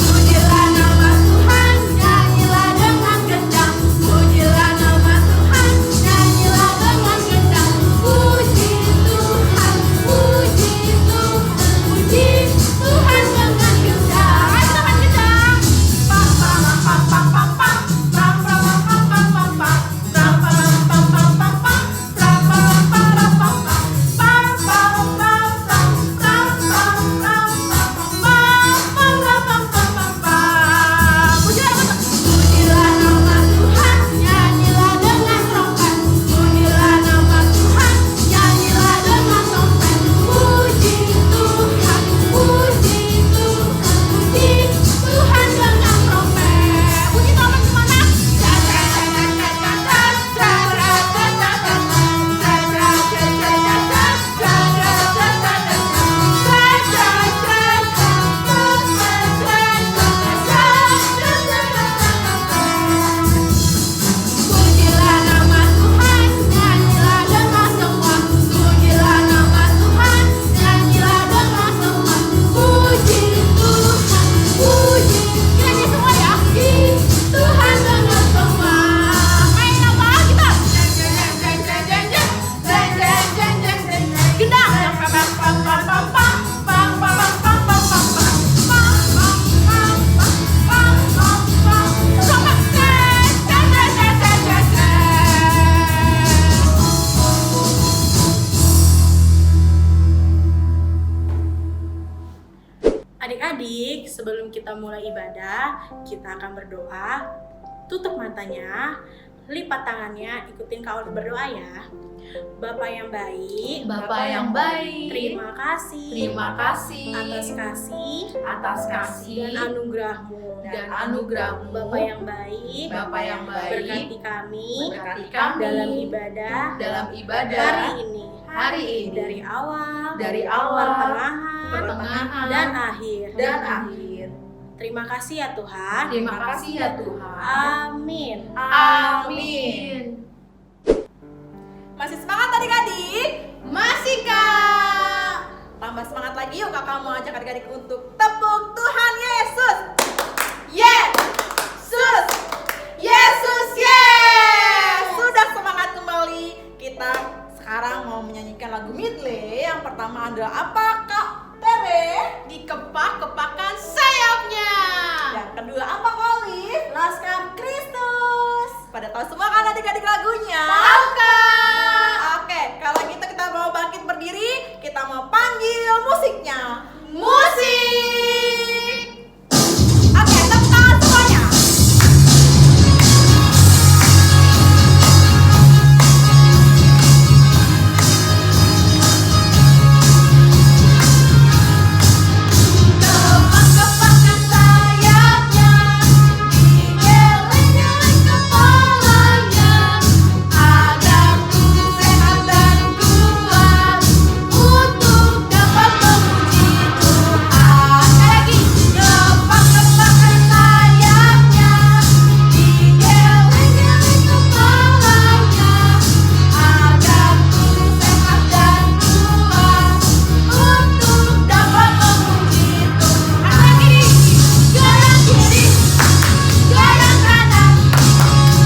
Pujilah nama Tuhan, nyanyilah dengan kencang. Pujilah nama Tuhan, nyanyilah dengan kencang. Puji Tuhan, puji Tuhan, puji Tuhan dengan kencang. Ayo dengan kencang. Pam pam pam pam pam pam, pam pam pam pam pam pam, pam pam pam pam pam pam, pam pam pam pam pam pam, pam pam pam pam, pam pam pam pam. Pujilah nama Tuhan, nyanyilah dengan trompet. Pujilah nama Tuhan, nyanyilah dengan trompet. Puji Tuhan, puji Tuhan, puji Tuhan dengan trompet. Puji trompet gimana? Pujilah nama Tuhan, nyanyilah dengan semua. Pujilah nama Tuhan, nyanyilah dengan semua. Puji Tuhan, puji. Nyanyi semua ya. Puji Tuhan dengan semua. Main apa kita? Gendang. Adik-adik, sebelum kita mulai ibadah, kita akan berdoa. Tutup matanya, Lipat tangannya, ikutin Kak Olive berdoa ya. Bapak yang baik, Bapa yang baik, terima kasih terima kasih atas kasih atas kasih dan anugerahmu. anugerahmu. Bapa yang baik, Bapa yang baik, berkati kami berkati kami dalam ibadah dalam ibadah hari ini, dari awal, pertengahan, dan akhir. Terima kasih ya Tuhan. Terima kasih ya Tuhan. Amin. Amin. Masih semangat adik-adik? Masih Kak. Tambah semangat lagi yuk, kakak mau ajak adik-adik untuk tepuk Tuhan Yesus. Yesus, Yesus, yes. Sudah semangat kembali. Kita sekarang mau menyanyikan lagu medley. Yang pertama adalah apa Kak Tere? Dikepak-kepakan sayapnya. Yang kedua apa Kak Olive? Laskar Kristus. Pada tahu semua kan adik-adik lagunya? Tahu Kak. Oke, kalau gitu kita mau bangkit berdiri. Kita mau panggil musiknya. Musik. Oke, tepuk tangan semuanya. Kepak-kepakan sayapnya, digeleng-geleng kepalanya, agar tubuh sehat dan kuat untuk dapat memuji Tuhan. Lagi, kepak-kepakan sayapnya, digeleng-geleng kepalanya, agar tubuh sehat dan kuat untuk dapat memuji Tuhan. Lagi, goyang kiri, goyang kanan,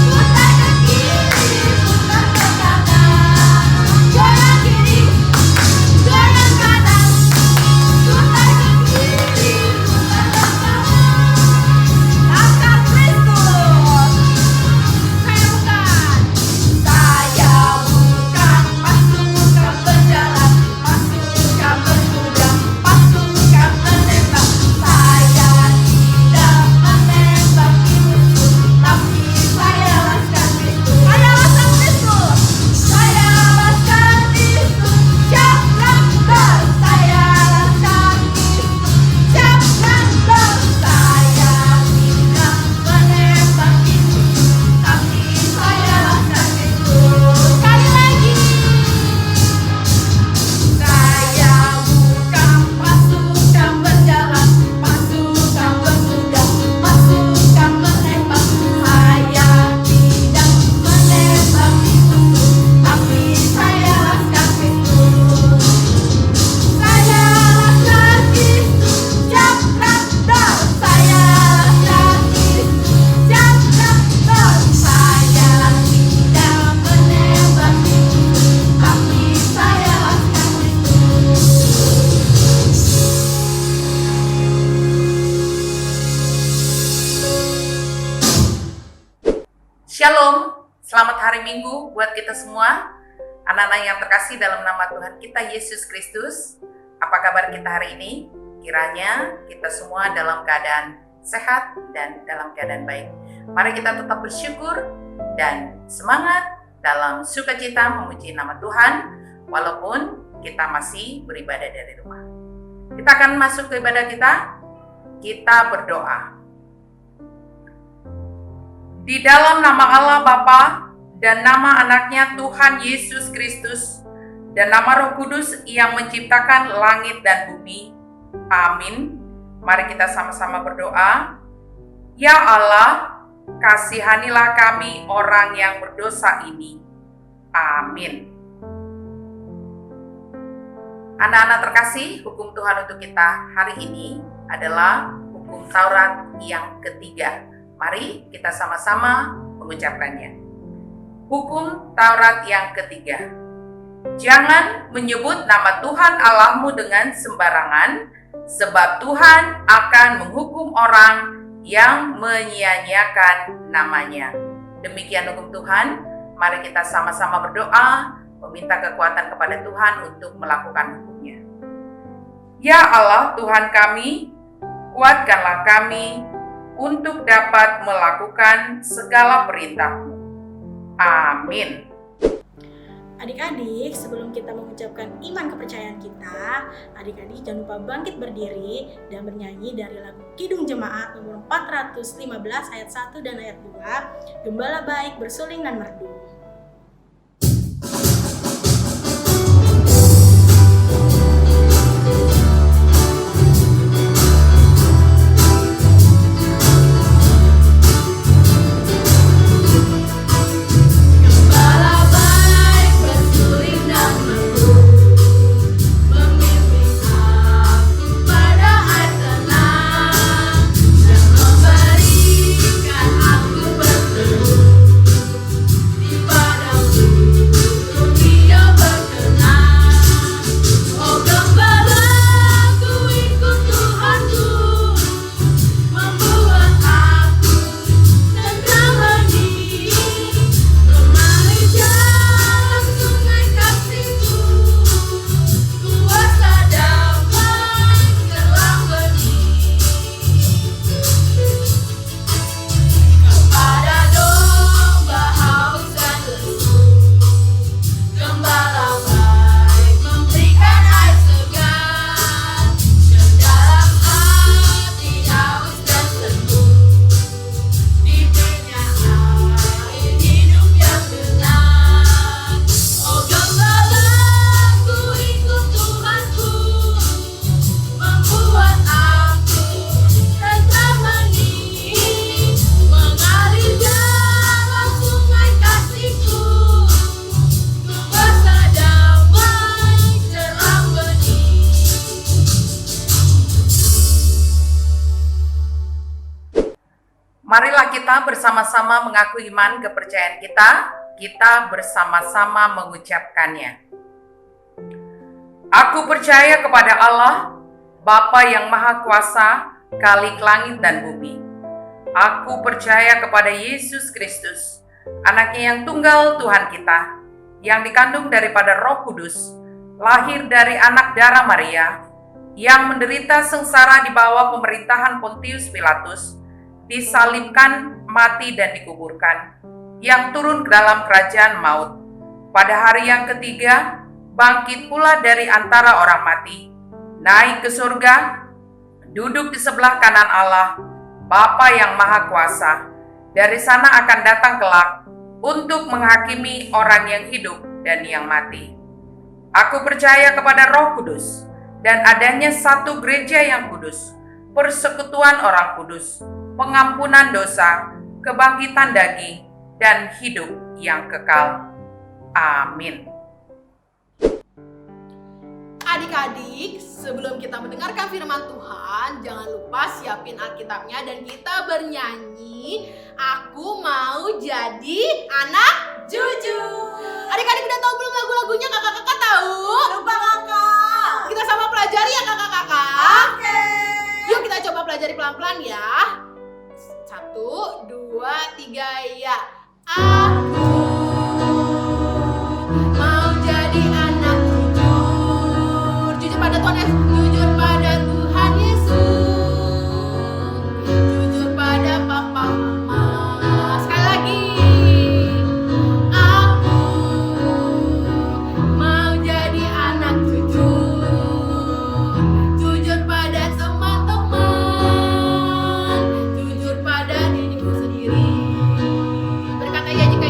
putar ke kiri, putar ke kanan. Goyang kiri, goyang kanan, putar ke kiri, putar ke kanan. Laskar Kristus. Saya bukan pasukan berjalan, pasukan berkuda, pasukan menembak. Saya tidak menembak musuh, tapi saya Laskar Kristus. Saya Laskar Kristus. Saya Laskar Kristus. Siap Laskar. Saya Laskar Kristus. Siap Laskar. Saya tidak menembak musuh, tapi saya Laskar Kristus. Sekali lagi. Saya bukan pasukan berjalan, pasukan berkuda, pasukan menembak. Saya tidak menembak musuh, tapi saya Laskar Kristus. Saya Laskar Kristus, siap Laskar. Saya Laskar Kristus, siap Laskar. Saya tidak menembak musuh, tapi saya Laskar Kristus. Shalom, selamat hari Minggu buat kita semua. Anak-anak yang terkasih dalam nama Tuhan kita Yesus Kristus. Apa kabar kita hari ini? Kiranya kita semua dalam keadaan sehat dan dalam keadaan baik. Mari kita tetap bersyukur dan semangat dalam sukacita memuji nama Tuhan walaupun kita masih beribadah dari rumah. Kita akan masuk ke ibadah kita. Kita berdoa. Di dalam nama Allah Bapa dan nama anaknya Tuhan Yesus Kristus dan nama Roh Kudus yang menciptakan langit dan bumi. Amin. Mari kita sama-sama berdoa. Ya Allah, kasihanilah kami orang yang berdosa ini. Amin. Anak-anak terkasih, hukum Tuhan untuk kita hari ini adalah hukum Taurat yang ketiga. Mari kita sama-sama mengucapkannya. Hukum Taurat yang ketiga. Jangan menyebut nama Tuhan Allahmu dengan sembarangan, sebab Tuhan akan menghukum orang yang menyia-nyiakan namanya. Demikian hukum Tuhan. Mari kita sama-sama berdoa, meminta kekuatan kepada Tuhan untuk melakukan hukumnya. Ya Allah Tuhan kami, kuatkanlah kami untuk dapat melakukan segala perintah-Mu. Amin. Adik-adik, sebelum kita mengucapkan iman kepercayaan kita, adik-adik jangan lupa bangkit berdiri dan bernyanyi dari lagu Kidung Jemaat nomor 415 ayat 1 dan ayat 2, Gembala Baik Bersuling dan Merdu. Gembala baik bersuling dan merdu, memimpin aku pada air tenang, dan memberikan aku berteduh di padang gurun hijau berkenan. Oh gembalaku, ikut Tuhanku, membuat aku tentram hening, mengalir jalan sungai kasih-Ku, kuasa damai terang bening. Kepada domba haus dan lesu, Gembala baik memberikan air segar, ke dalam hati haus dan sendu, diberinya air hidup yang benar. Oh gembalaku, ikut Tuhanku, membuat aku tentram hening, mengalir jalan sungai kasih-Ku, kuasa damai terang bening. Marilah kita bersama-sama mengaku iman kepercayaan kita. Kita bersama-sama mengucapkannya. Aku percaya kepada Allah, Bapa yang Maha Kuasa, Khalik langit dan bumi. Aku percaya kepada Yesus Kristus, Anaknya yang tunggal Tuhan kita, yang dikandung daripada Roh Kudus, lahir dari anak darah Maria, yang menderita sengsara di bawah pemerintahan Pontius Pilatus, disalibkan, mati dan dikuburkan, yang turun ke dalam kerajaan maut. Pada hari yang ketiga, bangkit pula dari antara orang mati, naik ke surga, duduk di sebelah kanan Allah, Bapa yang Maha Kuasa. Dari sana akan datang kelak untuk menghakimi orang yang hidup dan yang mati. Aku percaya kepada Roh Kudus dan adanya satu gereja yang kudus, persekutuan orang kudus, pengampunan dosa, kebangkitan daging, dan hidup yang kekal. Amin. Adik-adik, sebelum kita mendengarkan firman Tuhan, jangan lupa siapin Alkitabnya dan kita bernyanyi, Aku Mau Jadi Anak Jujur. Adik-adik udah tahu belum lagu-lagunya? Kakak-kakak tahu? Lupa kakak. Kita sama pelajari ya kakak-kakak. Oke. Yuk kita coba pelajari pelan-pelan ya. 1, 2, 3, ya. Aku mau jadi anak jujur. Jujur pada Tuhan Yesus. Jujur pada Tuhan Yesus. Jujur pada papa mama. Sekali lagi. Aku mau jadi anak jujur. Jujur pada teman-teman. Jujur pada diriku sendiri. Berkata ya jika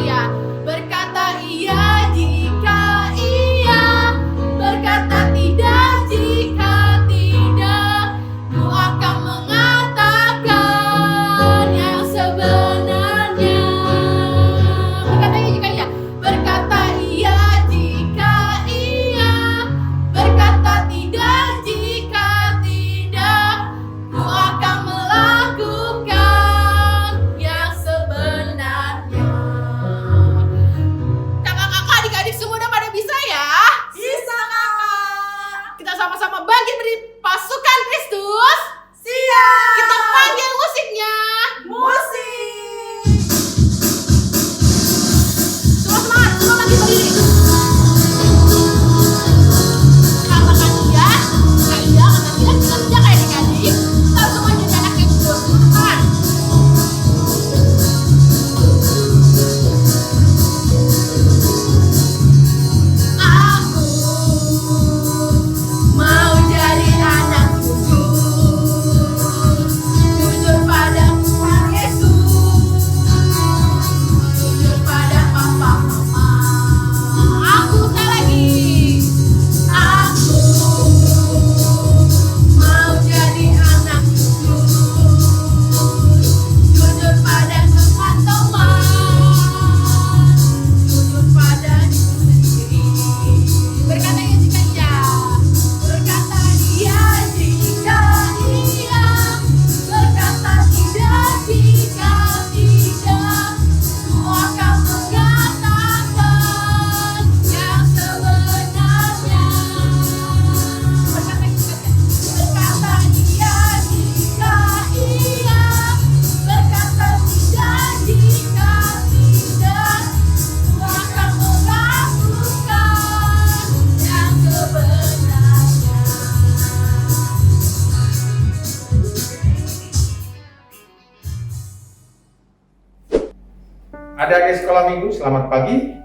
Adik-adik sekolah minggu, selamat pagi.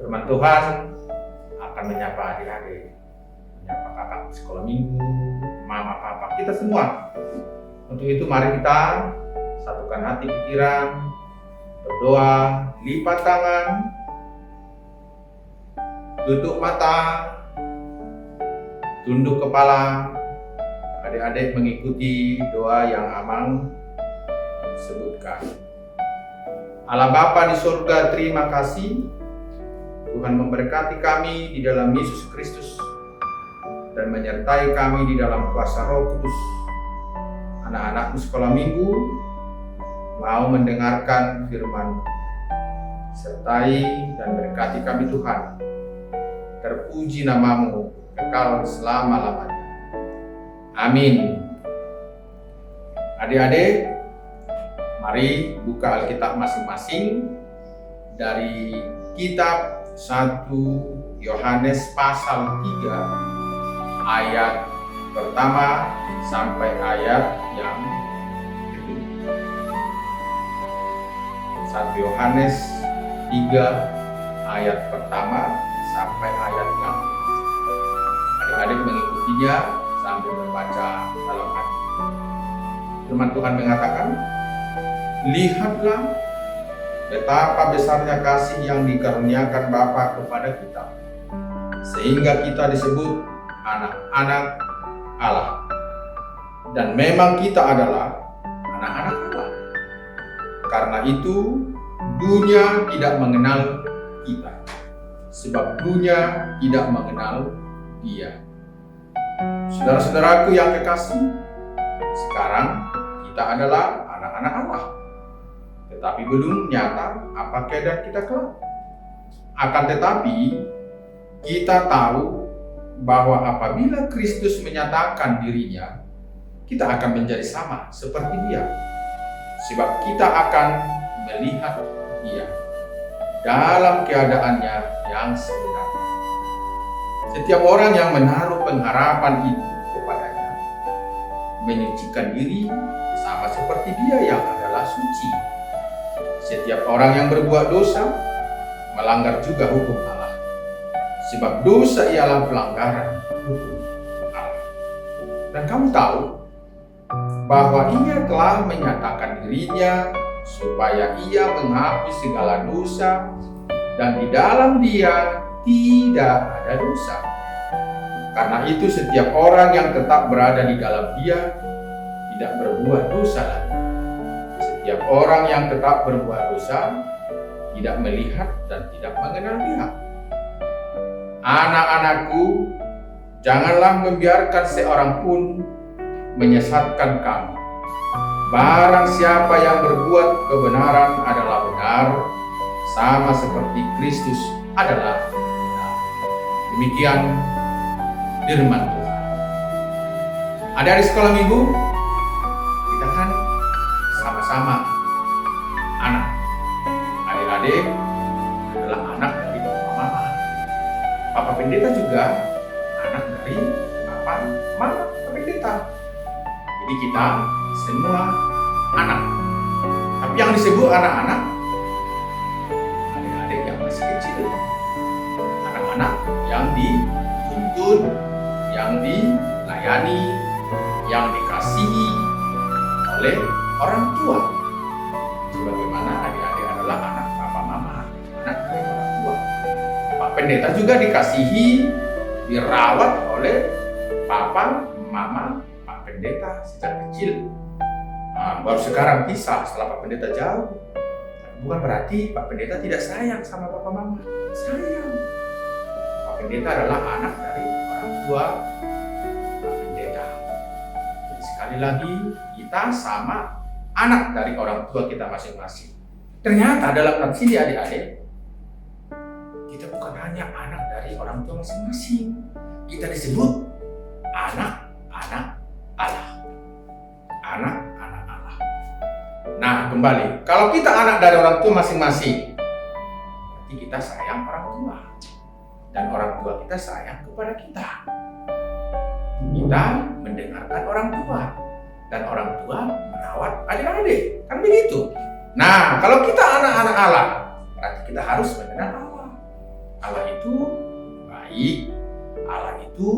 Firman Tuhan akan menyapa adik-adik, menyapa kakak sekolah minggu, mama, papa, kita semua. Untuk itu mari kita satukan hati pikiran, berdoa, lipat tangan, tutup mata, tunduk kepala. Adik-adik mengikuti doa yang Amang sebutkan. Allah Bapa di surga, terima kasih Tuhan memberkati kami di dalam Yesus Kristus dan menyertai kami di dalam kuasa Roh Kudus. Anak-anakmu sekolah minggu mau mendengarkan firman, sertai dan berkati kami Tuhan. Terpuji namamu kekal selama-lamanya. Amin. Adik-adik, mari buka Alkitab masing-masing dari kitab 1 Yohanes pasal 3 ayat pertama sampai ayat yang kedua. 1 Yohanes 3 ayat pertama sampai ayat yang kedua. Adik-adik mengikutinya sambil membaca dalam hati. Firman Tuhan mengatakan, lihatlah betapa besarnya kasih yang dikaruniakan Bapa kepada kita, sehingga kita disebut anak-anak Allah. Dan memang kita adalah anak-anak Allah. Karena itu dunia tidak mengenal kita, sebab dunia tidak mengenal Dia. Saudara-saudaraku yang kekasih, sekarang kita adalah anak-anak Allah. Tetapi belum nyata apa keadaan kita kelak. Akan tetapi kita tahu bahwa apabila Kristus menyatakan dirinya, kita akan menjadi sama seperti Dia, sebab kita akan melihat Dia dalam keadaannya yang sebenarnya. Setiap orang yang menaruh pengharapan itu kepadanya menyucikan diri sama seperti Dia yang adalah suci. Setiap orang yang berbuat dosa melanggar juga hukum Allah, sebab dosa ialah pelanggaran hukum Allah. Dan kamu tahu bahwa Ia telah menyatakan dirinya supaya Ia menghapus segala dosa, dan di dalam Dia tidak ada dosa. Karena itu setiap orang yang tetap berada di dalam Dia tidak berbuat dosa lagi. Setiap orang yang tetap berbuat dosa tidak melihat dan tidak mengenal Dia. Anak-anakku, janganlah membiarkan seorang pun menyesatkan kamu. Barang siapa yang berbuat kebenaran adalah benar, sama seperti Kristus adalah benar. Demikian firman Tuhan. Adik-adik sekolah minggu, kita kan sama-sama anak. Adik-adik adalah anak dari Mama. Papa Pendeta juga anak dari Papa Mama Pendeta. Jadi kita semua anak. Tapi yang disebut anak-anak, adik-adik yang masih kecil, anak-anak yang dituntun, yang dilayani, yang dikasihi oleh orang tua. Sebagaimana adik-adik adalah anak papa mama, anak dari orang tua. Pak Pendeta juga dikasihi, dirawat oleh papa, mama, Pak Pendeta sejak kecil. Baru sekarang pisah setelah Pak Pendeta jauh. Bukan berarti Pak Pendeta tidak sayang sama papa mama. Sayang. Pak Pendeta adalah anak dari orang tua Pak Pendeta. Jadi sekali lagi kita sama anak dari orang tua kita masing-masing. Ternyata dalam nats ini adik-adik, kita bukan hanya anak dari orang tua masing-masing. Kita disebut anak-anak Allah. Anak-anak Allah. Nah, kembali, kalau kita anak dari orang tua masing-masing, berarti kita sayang orang tua, dan orang tua kita sayang kepada kita. Kita mendengarkan orang tua, dan orang tua merawat adik-adik, kan begitu? Nah, kalau kita anak-anak Allah, berarti kita harus mengenal Allah. Allah itu baik. Allah itu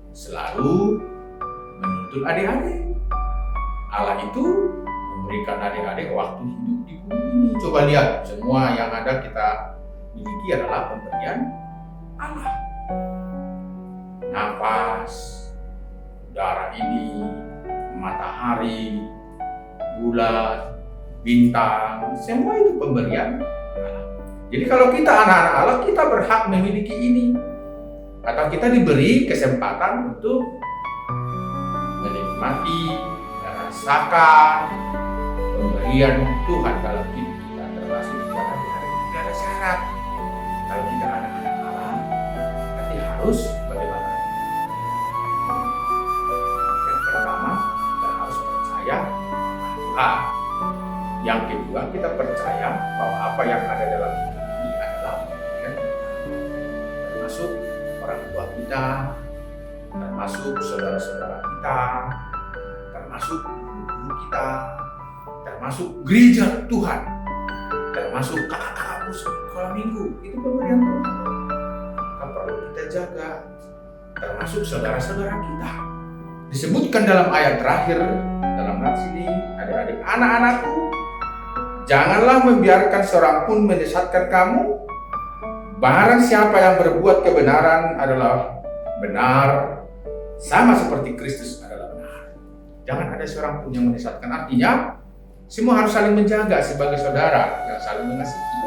selalu menuntun adik-adik. Allah itu memberikan adik-adik waktu hidup di bumi ini. Coba lihat, semua yang ada kita miliki adalah pemberian Allah. Nafas, udara ini, matahari, bulan, bintang, semua itu pemberian Allah. Jadi kalau kita anak-anak Allah, kita berhak memiliki ini. Atau kita diberi kesempatan untuk menikmati, merasakan pemberian Tuhan dalam hidup kita, termasuk pada hari tidak ada syarat. Kalau kita anak-anak Allah, berarti harus bagaimana? Yang pertama, kita harus percaya Tuhan. Yang kedua, kita percaya bahwa apa yang ada dalam hidup ini adalah pemberian Tuhan. Termasuk orang tua kita, termasuk saudara-saudara kita, termasuk guru kita, termasuk gereja Tuhan, termasuk kakak-kakakmu sekolah minggu, itu pemberian Tuhan. Maka perlu kita jaga, termasuk saudara-saudara kita. Disebutkan dalam ayat terakhir dalam nats ini, adik-adik, anak-anakku, janganlah membiarkan seorang pun menyesatkan kamu. Barang siapa yang berbuat kebenaran adalah benar, sama seperti Kristus adalah benar. Jangan ada seorang pun yang menyesatkan. Artinya, semua harus saling menjaga sebagai saudara yang saling mengasihi.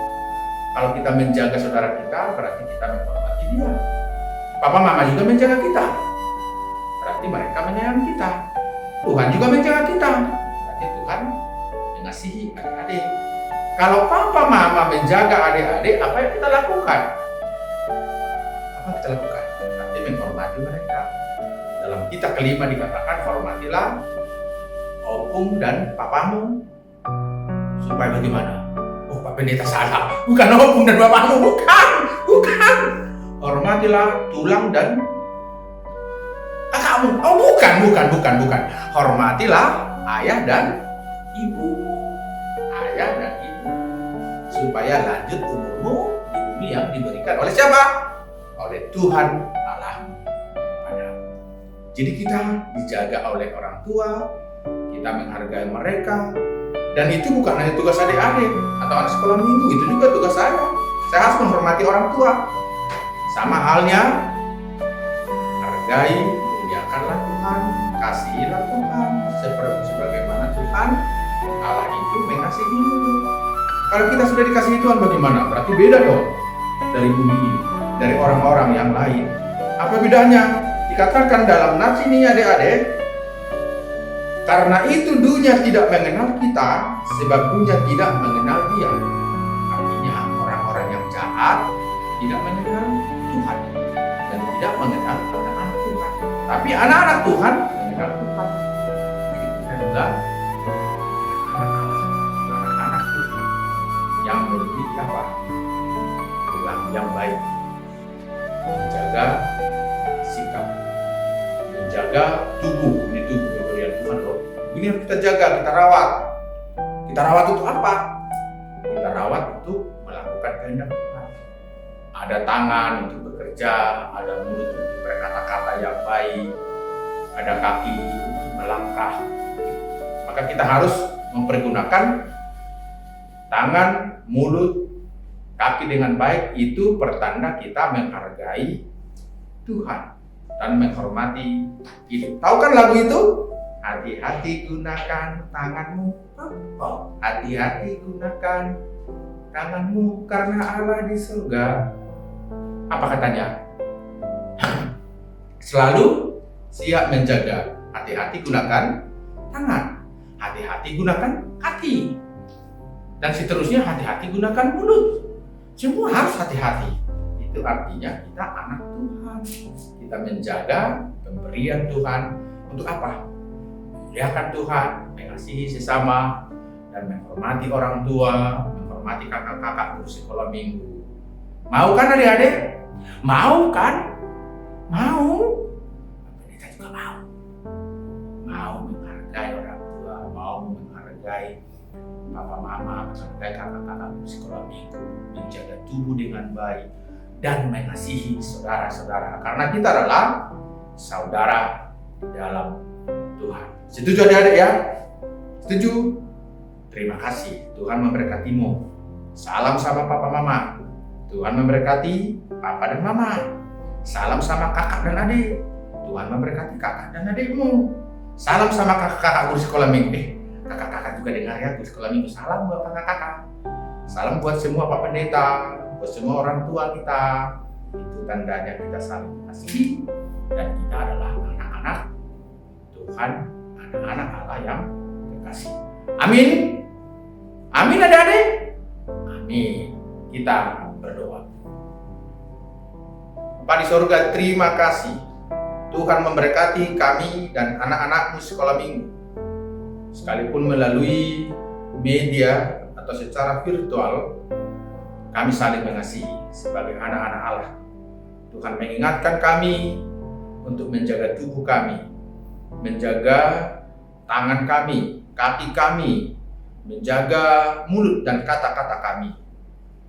Kalau kita menjaga saudara kita, berarti kita menghormati dia. Papa mama juga menjaga kita, berarti mereka menyayangi kita. Tuhan juga menjaga kita, berarti Tuhan mengasihi adik-adik. Kalau papa mama menjaga adik-adik, apa yang kita lakukan? Apa kita lakukan? Berarti menghormati mereka. Dalam kitab kelima dikatakan, hormatilah opung dan papamu. Supaya bagaimana? Oh, Pak Pendeta salah. Bukan opung dan papamu, bukan. Hormatilah tulang dan kakakmu. Oh, bukan. Hormatilah ayah dan ibu. Ayah dan ibu. Supaya lanjut umurmu di bumi yang diberikan oleh siapa? Oleh Tuhan Allahmu padamu. Jadi kita dijaga oleh orang tua, kita menghargai mereka, dan itu bukan hanya tugas adik-adik atau anak sekolah minggu, itu juga tugas saya. Saya harus menghormati orang tua. Sama halnya, hargai, muliakanlah Tuhan, kasihilah Tuhan, sebagaimana Tuhan Allah itu mengasihimu. Kalau kita sudah dikasihi Tuhan bagaimana? Berarti beda dong dari bumi ini, dari orang-orang yang lain. Apa bedanya? Dikatakan dalam nats ini adik-adik, karena itu dunia tidak mengenal kita, sebab dunia tidak mengenal dia. Artinya orang-orang yang jahat tidak mengenal Tuhan dan tidak mengenal anak-anak Tuhan. Tapi anak-anak Tuhan mengenal Tuhan. Jadi kita juga anak-anak Tuhan yang memiliki apa? Tuhan yang baik, menjaga sikap, menjaga tubuh. Ini tubuh pemberian Tuhan loh. Ini yang kita jaga, kita rawat. Kita rawat untuk apa? Kita rawat untuk melakukan kehendak Tuhan. Ada tangan untuk bekerja, ada mulut untuk berkata-kata yang baik, ada kaki untuk melangkah. Maka kita harus mempergunakan tangan, mulut, kaki dengan baik. Itu pertanda kita menghargai Tuhan dan menghormati hidup. Tahu kan lagu itu? Hati-hati gunakan tanganmu. Oh, hati-hati gunakan tanganmu karena Allah di surga. Apa katanya? Selalu siap menjaga. Hati-hati gunakan tangan. Hati-hati gunakan kaki. Dan seterusnya hati-hati gunakan mulut. Semua harus hati-hati. Itu artinya kita anak Tuhan. Kita menjaga pemberian Tuhan untuk apa? Memuliakan Tuhan, mengasihi sesama, dan menghormati orang tua, menghormati kakak-kakak guru sekolah minggu. Mau kan adik-adik? Mau kan? Mau? Kita juga mau. Mau menghargai orang tua, mau menghargai papa mama, kakak-kakak sekolah minggu menjaga tubuh dengan baik dan mengasihi saudara-saudara karena kita adalah saudara di dalam Tuhan. Setuju adik-adik ya? Setuju? Terima kasih. Tuhan memberkatimu. Salam sama papa mama. Tuhan memberkati papa dan mama. Salam sama kakak dan adik. Tuhan memberkati kakak dan adikmu. Salam sama kakak-kakak guru sekolah minggu. Kakak-kakak juga dengar ya, guru sekolah minggu. Salam buat kakak-kakak. Salam buat semua Pak Pendeta, buat semua orang tua kita. Itu tandanya kita saling mengasihi dan kita adalah anak-anak Tuhan, anak-anak Allah yang kekasih. Amin. Amin adik-adik. Amin. Kita berdoa. Bapa di surga, terima kasih. Tuhan memberkati kami dan anak-anakmu sekolah minggu. Sekalipun melalui media atau secara virtual, kami saling mengasihi sebagai anak-anak Allah. Tuhan mengingatkan kami untuk menjaga tubuh kami, menjaga tangan kami, kaki kami, menjaga mulut dan kata-kata kami,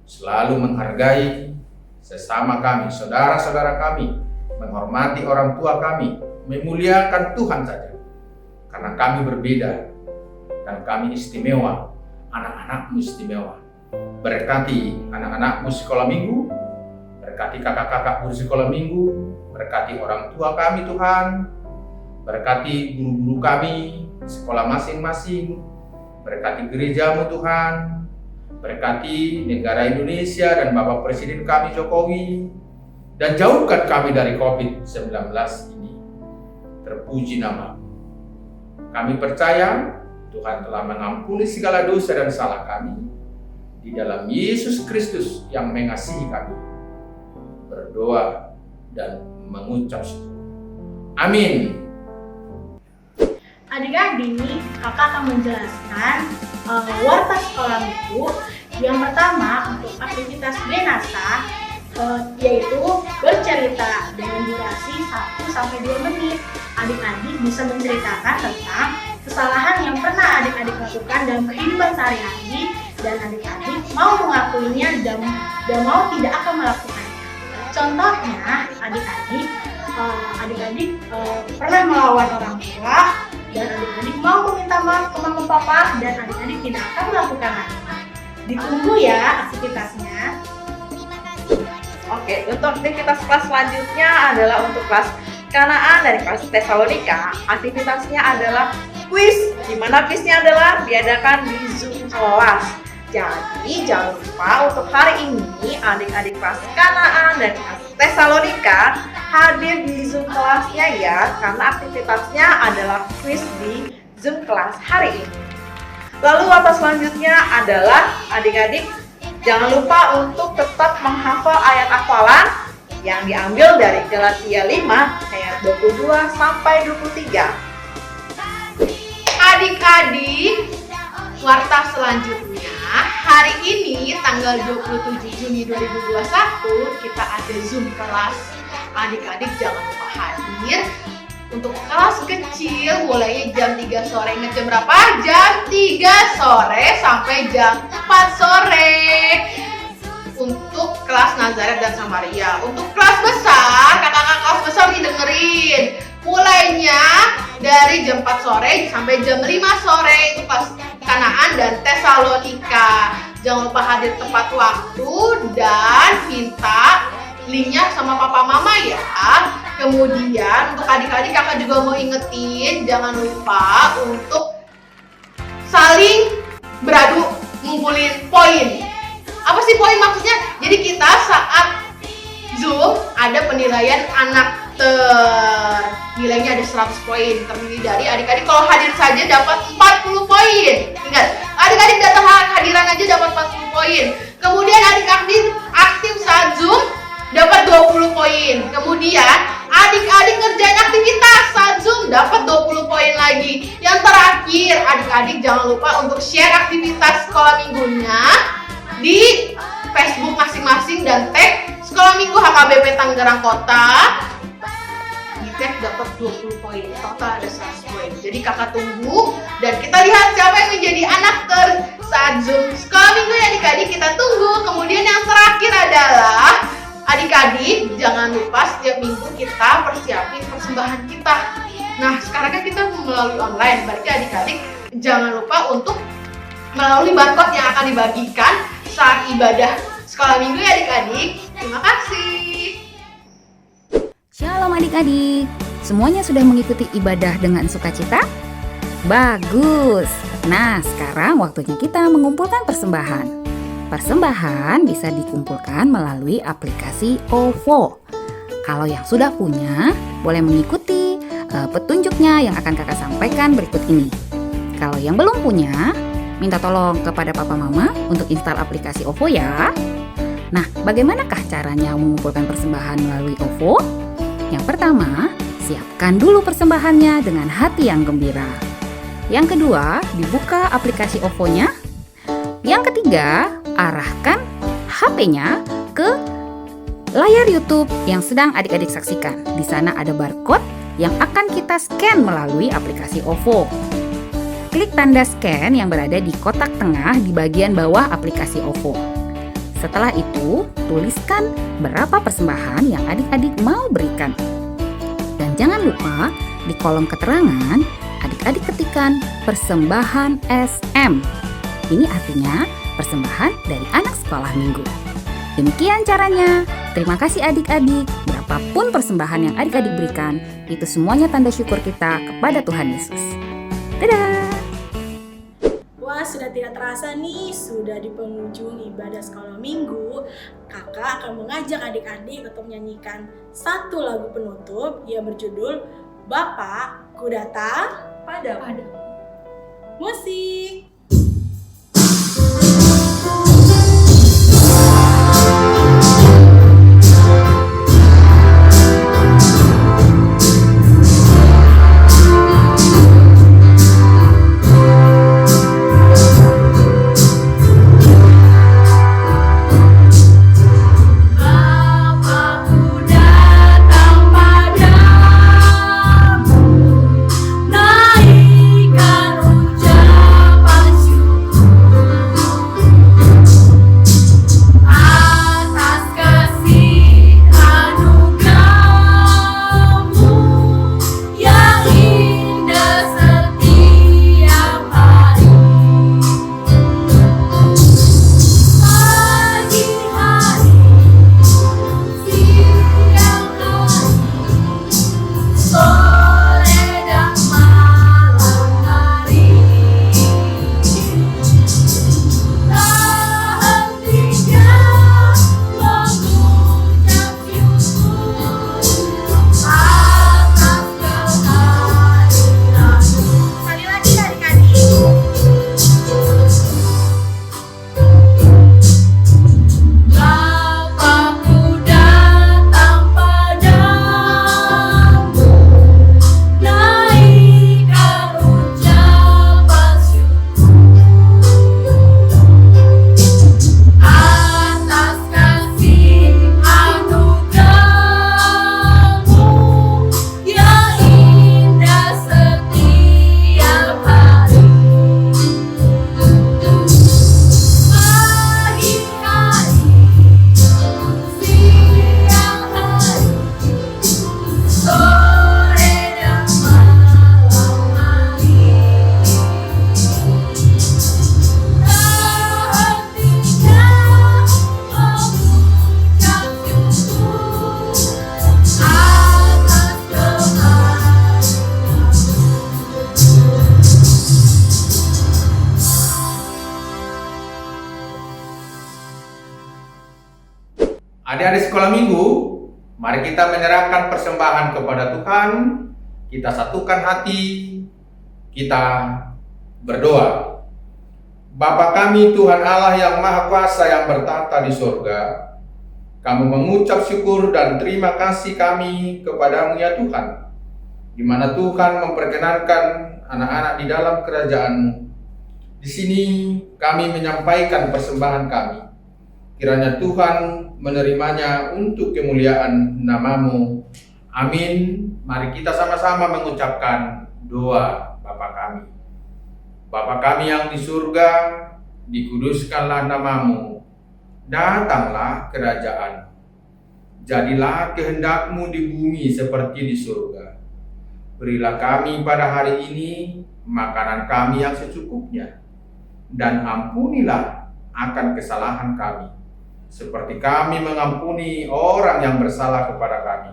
selalu menghargai sesama kami, saudara-saudara kami, menghormati orang tua kami, memuliakan Tuhan saja. Karena kami berbeda dan kami istimewa, anak-anakmu istimewa. Berkati anak-anakmu sekolah minggu, berkati kakak-kakak guru sekolah minggu, berkati orang tua kami Tuhan, berkati guru-guru kami, sekolah masing-masing, berkati gerejamu Tuhan, berkati negara Indonesia dan Bapak Presiden kami Jokowi, dan jauhkan kami dari COVID-19 ini. Terpuji nama. Kami percaya Tuhan telah mengampuni segala dosa dan salah kami di dalam Yesus Kristus yang mengasihi kami. Berdoa dan mengucap syukur. Amin. Adik-adik, kakak akan menjelaskan warta sekolah minggu. Yang pertama untuk aktivitas Benasa, yaitu bercerita dengan durasi 1-2 menit. Adik-adik bisa menceritakan tentang kesalahan yang pernah adik-adik lakukan dalam kehidupan sehari-hari dan adik-adik mau mengakuinya dan mau tidak akan melakukannya. Contohnya, adik-adik pernah melawan orang tua dan adik-adik mau meminta maaf ke mama papa dan adik-adik tidak akan melakukan lagi. Ditunggu ya aktivitasnya. Oke, untuk aktivitas kelas selanjutnya adalah untuk kelas Kanaan dari kelas Tesalonika. Aktivitasnya adalah kuis, di mana kuisnya adalah diadakan di Zoom kelas. Jadi jangan lupa untuk hari ini adik-adik kelas Kanaan dan kelas Tesalonika hadir di Zoom kelasnya ya, karena aktivitasnya adalah kuis di Zoom kelas hari ini. Lalu warta selanjutnya adalah adik-adik jangan lupa untuk tetap menghafal ayat hafalan yang diambil dari Galatia 5 ayat 22 sampai 23. Adik-adik, warta selanjutnya hari ini tanggal 27 Juni 2021 kita ada Zoom kelas. Adik-adik jangan lupa hadir. Untuk kelas kecil mulainya jam 3 sore. Ingat jam berapa? Jam 3 sore sampai jam 4 sore. Untuk kelas Nazaret dan Samaria. Untuk kelas besar, kakak-kakak kelas besar didengerin. Mulainya dari jam 4 sore sampai jam 5 sore. Itu kelas Kanaan dan Tesalonika. Jangan lupa hadir tepat waktu dan minta linknya sama papa mama ya. Kemudian untuk adik-adik kakak juga mau ingetin, jangan lupa untuk saling beradu ngumpulin poin. Apa sih poin maksudnya? Jadi kita saat Zoom ada penilaian anak nilainya ada 100 poin, terdiri dari adik-adik kalau hadir saja dapat 40 poin. Ingat, adik-adik datang hadiran aja dapat 40 poin. Kemudian adik-adik aktif saat Zoom dapat 20 poin. Kemudian adik-adik ngerjain aktivitas saat Zoom dapat 20 poin lagi. Yang terakhir, adik-adik jangan lupa untuk share aktivitas sekolah minggunya di Facebook masing-masing dan tag Sekolah Minggu HKBP Tangerang Kota. Di tag dapat 20 poin. poin. Total ada 100 poin. Jadi kakak tunggu dan kita lihat siapa yang menjadi anak saat Zoom sekolah minggu ya adik-adik. Kita tunggu. Kemudian yang terakhir adalah adik-adik jangan lupa setiap minggu kita persiapin persembahan kita. Nah sekarang kan kita melalui online, berarti adik-adik jangan lupa untuk melalui barcode yang akan dibagikan saat ibadah sekolah minggu ya adik-adik. Terima kasih. Shalom adik-adik, semuanya sudah mengikuti ibadah dengan sukacita? Bagus! Nah, sekarang waktunya kita mengumpulkan persembahan. Persembahan bisa dikumpulkan melalui aplikasi OVO. Kalau yang sudah punya, boleh mengikuti petunjuknya yang akan kakak sampaikan berikut ini. Kalau yang belum punya, minta tolong kepada papa mama untuk install aplikasi OVO ya. Nah, bagaimanakah caranya mengumpulkan persembahan melalui OVO? Yang pertama, siapkan dulu persembahannya dengan hati yang gembira. Yang kedua, dibuka aplikasi OVO-nya. Yang ketiga, arahkan HP-nya ke layar YouTube yang sedang adik-adik saksikan. Di sana ada barcode yang akan kita scan melalui aplikasi OVO. Klik tanda scan yang berada di kotak tengah di bagian bawah aplikasi OVO. Setelah itu, tuliskan berapa persembahan yang adik-adik mau berikan. Dan jangan lupa, di kolom keterangan, adik-adik ketikkan persembahan SM. Ini artinya persembahan dari anak sekolah minggu. Demikian caranya. Terima kasih adik-adik. Berapapun persembahan yang adik-adik berikan, itu semuanya tanda syukur kita kepada Tuhan Yesus. Dadah! Wah, sudah tidak terasa nih, sudah di penghujung ibadah sekolah minggu. Kakak akan mengajak adik-adik untuk menyanyikan satu lagu penutup yang berjudul Bapa, Ku Datang Padamu. Musik! Bapakku datang padamu, naikkan ucapan Adik-adik sekolah minggu, mari kita menyerahkan persembahan kepada Tuhan. Kita satukan hati, kita berdoa. Bapa kami Tuhan Allah yang Maha Kuasa yang bertata di sorga, kami mengucap syukur dan terima kasih kami kepadamu ya Tuhan, di mana Tuhan memperkenankan anak-anak di dalam kerajaan-Mu. Di sini kami menyampaikan persembahan kami. Kiranya Tuhan menerimanya untuk kemuliaan nama-Mu. Amin. Mari kita sama-sama mengucapkan doa Bapa kami. Bapa kami yang di surga, dikuduskanlah namamu. Datanglah kerajaan. Jadilah kehendak-Mu di bumi seperti di surga. Berilah kami pada hari ini makanan kami yang secukupnya. Dan ampunilah akan kesalahan kami, seperti kami mengampuni orang yang bersalah kepada kami.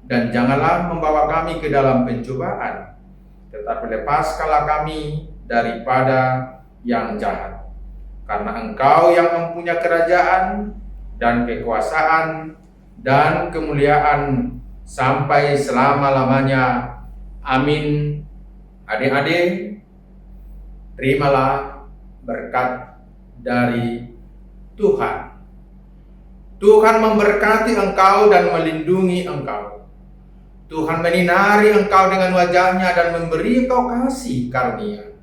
Dan janganlah membawa kami ke dalam pencobaan, tetapi lepaskanlah kami daripada yang jahat. Karena Engkau yang mempunyai kerajaan dan kekuasaan dan kemuliaan sampai selama-lamanya. Amin. Adik-adik, terimalah berkat dari Tuhan. Tuhan memberkati engkau dan melindungi engkau. Tuhan menyinari engkau dengan wajah-Nya dan memberi engkau kasih karunia.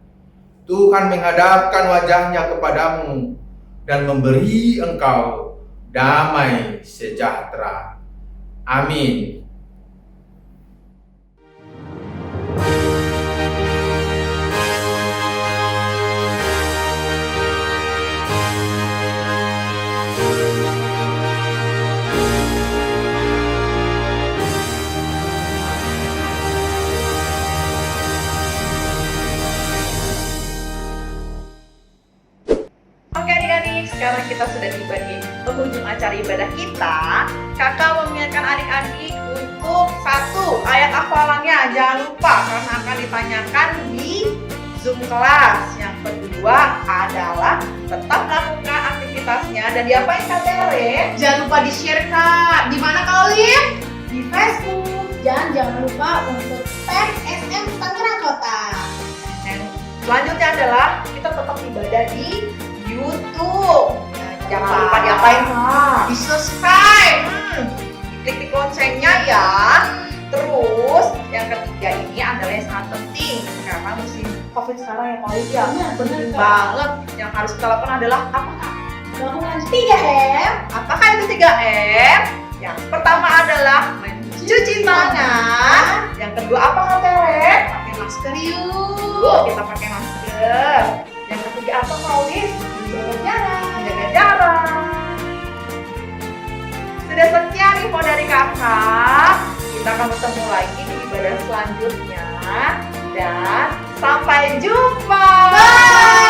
Tuhan menghadapkan wajah-Nya kepadamu dan memberi engkau damai sejahtera. Amin. Oke adik-adik, sekarang kita sudah tiba di penghujung acara ibadah kita. Kakak mengingatkan adik-adik untuk satu, ayat hafalannya jangan lupa karena akan ditanyakan di Zoom kelas. Yang kedua adalah tetap lakukan aktivitasnya dan diapain Kak Tere? Jangan lupa di-share Kak. Di mana Kak Olive? Di Facebook. Dan jangan lupa untuk tag SM Tangerang Kota. Dan selanjutnya adalah kita tetap ibadah di YouTube. Nah, jangan lupa diapain Kak? Di subscribe. Klik loncengnya ya. Terus yang ketiga ini adalah yang sangat penting karena musim COVID sekarang ya Kak Olivia. Benar, Penting Kak. banget. Yang harus kita lakukan adalah apa Kak? Lakukan 3M. Apakah itu 3M? Yang pertama adalah mencuci tangan. Yang kedua apa Kak Tere? Pakai masker Yuk, yuk. kita pakai masker. Yang ketiga apa Kak Olive? Jaga jarak. Menjaga jarak. Sudah sekian info dari kakak. Kita akan bertemu lagi di ibadah selanjutnya. Dan sampai jumpa. Bye.